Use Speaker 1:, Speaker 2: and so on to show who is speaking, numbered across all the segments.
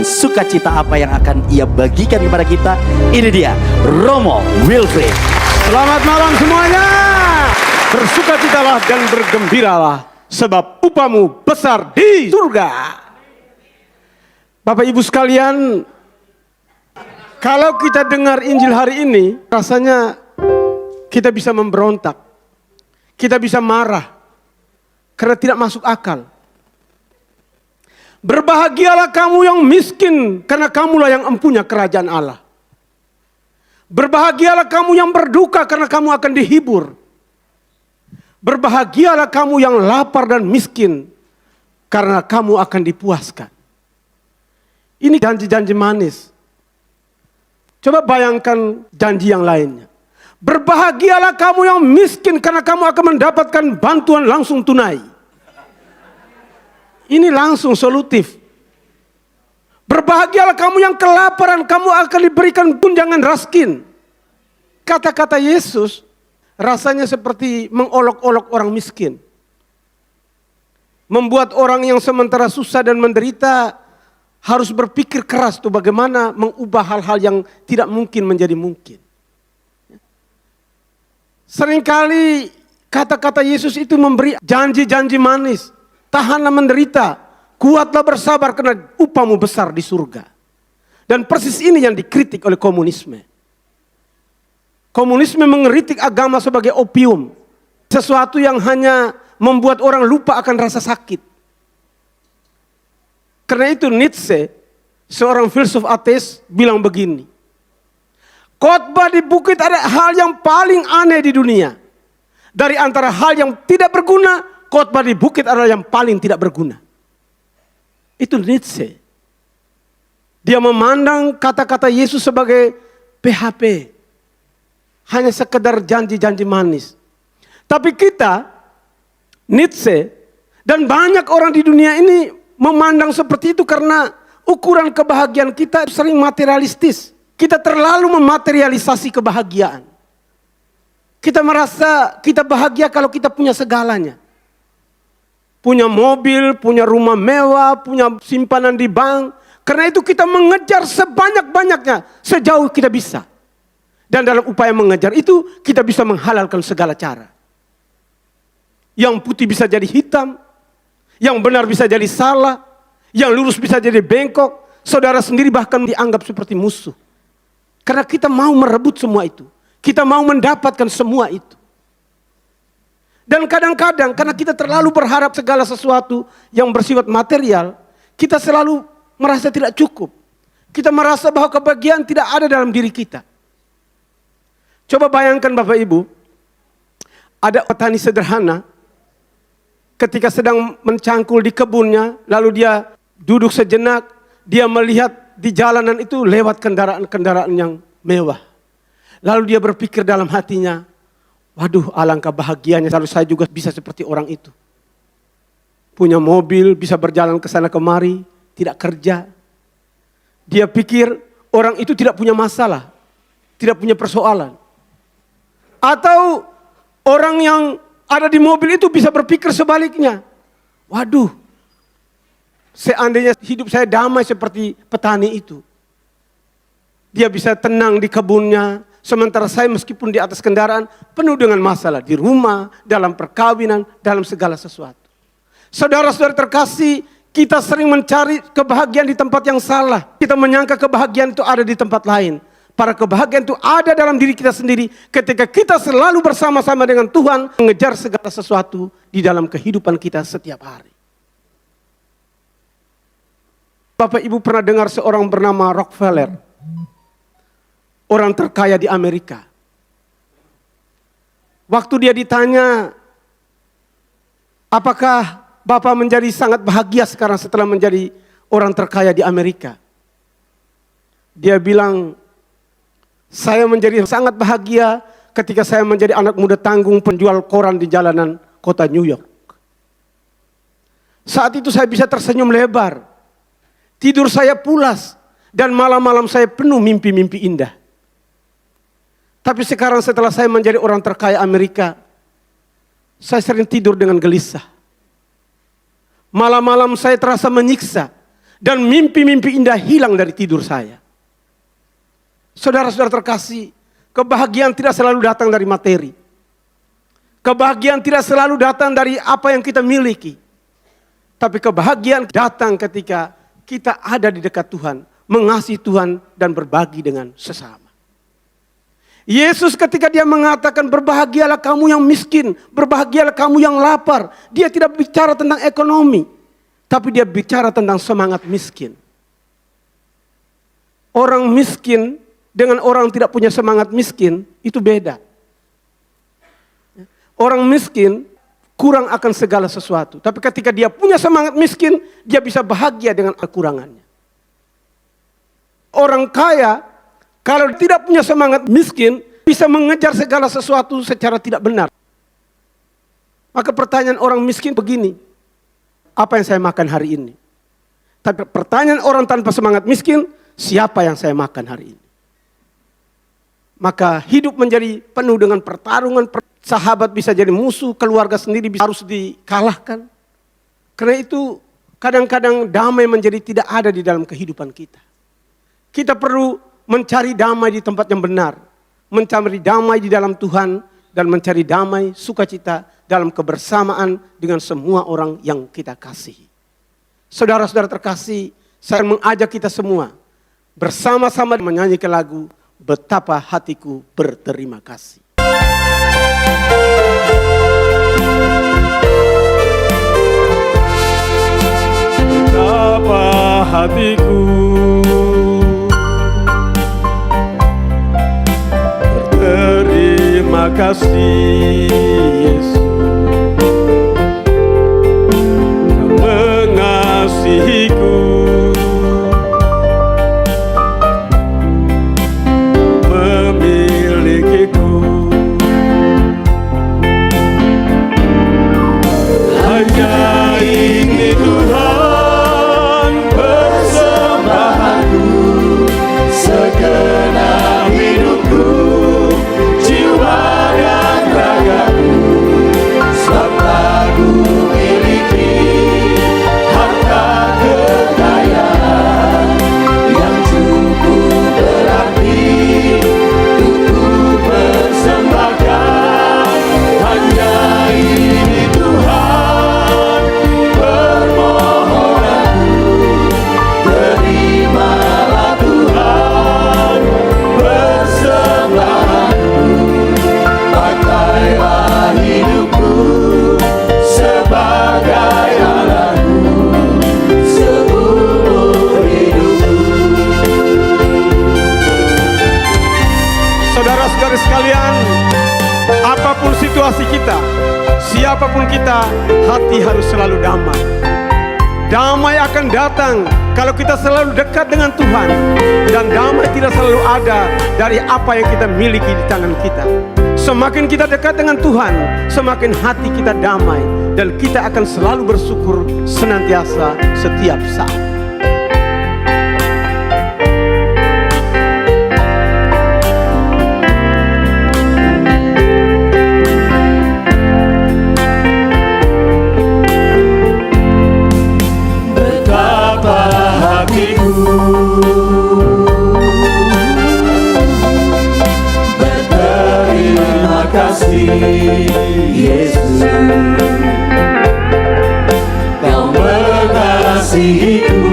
Speaker 1: Sukacita apa yang akan ia bagikan kepada kita? Ini dia Romo Wilfred.
Speaker 2: Selamat malam semuanya. Bersukacitalah dan bergembiralah, sebab upamu besar di surga. Bapak Ibu sekalian, kalau kita dengar Injil hari ini, rasanya kita bisa memberontak, kita bisa marah, karena tidak masuk akal. Berbahagialah kamu yang miskin, karena kamulah yang empunya kerajaan Allah. Berbahagialah kamu yang berduka, karena kamu akan dihibur. Berbahagialah kamu yang lapar dan miskin, karena kamu akan dipuaskan. Ini janji-janji manis. Coba bayangkan janji yang lainnya. Berbahagialah kamu yang miskin, karena kamu akan mendapatkan bantuan langsung tunai. Ini langsung solutif. Berbahagialah kamu yang kelaparan, kamu akan diberikan tunjangan raskin. Kata-kata Yesus rasanya seperti mengolok-olok orang miskin. Membuat orang yang sementara susah dan menderita harus berpikir keras tuh bagaimana mengubah hal-hal yang tidak mungkin menjadi mungkin. Seringkali kata-kata Yesus itu memberi janji-janji manis. Tahanlah menderita, kuatlah bersabar karena upamu besar di surga. Dan persis ini yang dikritik oleh komunisme. Komunisme mengkritik agama sebagai opium. Sesuatu yang hanya membuat orang lupa akan rasa sakit. Karena itu Nietzsche, seorang filsuf ateis, bilang begini. Khotbah di bukit ada hal yang paling aneh di dunia. Dari antara hal yang tidak berguna, khotbah di bukit adalah yang paling tidak berguna. Itu Nietzsche. Dia memandang kata-kata Yesus sebagai PHP. Hanya sekedar janji-janji manis. Tapi kita, Nietzsche, dan banyak orang di dunia ini memandang seperti itu karena ukuran kebahagiaan kita sering materialistis. Kita terlalu mematerialisasi kebahagiaan. Kita merasa kita bahagia kalau kita punya segalanya. Punya mobil, punya rumah mewah, punya simpanan di bank. Karena itu kita mengejar sebanyak-banyaknya sejauh kita bisa. Dan dalam upaya mengejar itu kita bisa menghalalkan segala cara. Yang putih bisa jadi hitam, yang benar bisa jadi salah, yang lurus bisa jadi bengkok. Saudara sendiri bahkan dianggap seperti musuh. Karena kita mau merebut semua itu. Kita mau mendapatkan semua itu. Dan kadang-kadang karena kita terlalu berharap segala sesuatu yang bersifat material, kita selalu merasa tidak cukup. Kita merasa bahwa kebahagiaan tidak ada dalam diri kita. Coba bayangkan Bapak Ibu, ada petani sederhana ketika sedang mencangkul di kebunnya, lalu dia duduk sejenak, dia melihat di jalanan itu lewat kendaraan-kendaraan yang mewah. Lalu dia berpikir dalam hatinya, waduh, alangkah bahagianya kalau saya juga bisa seperti orang itu. Punya mobil, bisa berjalan ke sana kemari, tidak kerja. Dia pikir orang itu tidak punya masalah, tidak punya persoalan. Atau orang yang ada di mobil itu bisa berpikir sebaliknya. Waduh, seandainya hidup saya damai seperti petani itu. Dia bisa tenang di kebunnya. Sementara saya meskipun di atas kendaraan penuh dengan masalah. Di rumah, dalam perkawinan, dalam segala sesuatu. Saudara-saudara terkasih, kita sering mencari kebahagiaan di tempat yang salah. Kita menyangka kebahagiaan itu ada di tempat lain. Para kebahagiaan itu ada dalam diri kita sendiri. Ketika kita selalu bersama-sama dengan Tuhan. Mengejar segala sesuatu di dalam kehidupan kita setiap hari. Bapak Ibu pernah dengar seorang bernama Rockefeller. Orang terkaya di Amerika. Waktu dia ditanya, apakah Bapak menjadi sangat bahagia sekarang setelah menjadi orang terkaya di Amerika? Dia bilang, saya menjadi sangat bahagia ketika saya menjadi anak muda tanggung penjual koran di jalanan kota New York. Saat itu saya bisa tersenyum lebar. Tidur saya pulas dan malam-malam saya penuh mimpi-mimpi indah. Tapi sekarang setelah saya menjadi orang terkaya Amerika, saya sering tidur dengan gelisah. Malam-malam saya terasa menyiksa Dan mimpi-mimpi indah hilang dari tidur saya. Saudara-saudara terkasih, kebahagiaan tidak selalu datang dari materi. Kebahagiaan tidak selalu datang dari apa yang kita miliki. Tapi kebahagiaan datang ketika kita ada di dekat Tuhan, mengasihi Tuhan dan berbagi dengan sesama. Yesus ketika dia mengatakan berbahagialah kamu yang miskin, berbahagialah kamu yang lapar. Dia tidak bicara tentang ekonomi, tapi dia bicara tentang semangat miskin. Orang miskin dengan orang tidak punya semangat miskin itu beda. Orang miskin kurang akan segala sesuatu. Tapi ketika dia punya semangat miskin, dia bisa bahagia dengan kekurangannya. Orang kaya, kalau tidak punya semangat miskin, bisa mengejar segala sesuatu secara tidak benar. Maka pertanyaan orang miskin begini, apa yang saya makan hari ini? Tapi pertanyaan orang tanpa semangat miskin, siapa yang saya makan hari ini? Maka hidup menjadi penuh dengan pertarungan, sahabat bisa jadi musuh, keluarga sendiri harus dikalahkan. Karena itu kadang-kadang damai menjadi tidak ada di dalam kehidupan kita. Kita perlu mencari damai di tempat yang benar. Mencari damai di dalam Tuhan. Dan mencari damai, sukacita dalam kebersamaan dengan semua orang yang kita kasihi. Saudara-saudara terkasih, saya mengajak kita semua bersama-sama menyanyikan lagu Betapa Hatiku Berterima Kasih. Betapa hatiku berterima kasih, Yesus, Kau mengasihiku, memilikiku. Hanya ini Tuhan persembahanku, segenap hidupku, jiwa dan ragaku, sebab Aku miliki harta kekayaan yang cukup berarti untuk persembahkan. Hanya ini Tuhan permohonanku, terimalah Tuhan persembahanku. Pakailah hidupku sebagai alatku seumur hidupku. Saudara-saudara sekalian, apapun situasi kita, siapapun kita, hati harus selalu damai. Damai akan datang kalau kita selalu dekat dengan Tuhan. Dan damai tidak selalu ada dari apa yang kita miliki di tangan kita. Semakin kita dekat dengan Tuhan, semakin hati kita damai. Dan kita akan selalu bersyukur senantiasa setiap saat. Betapa hatiku berterima kasih, Yesus, Kau mengasihiku,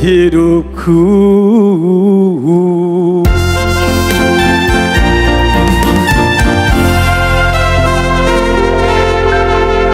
Speaker 2: hidupku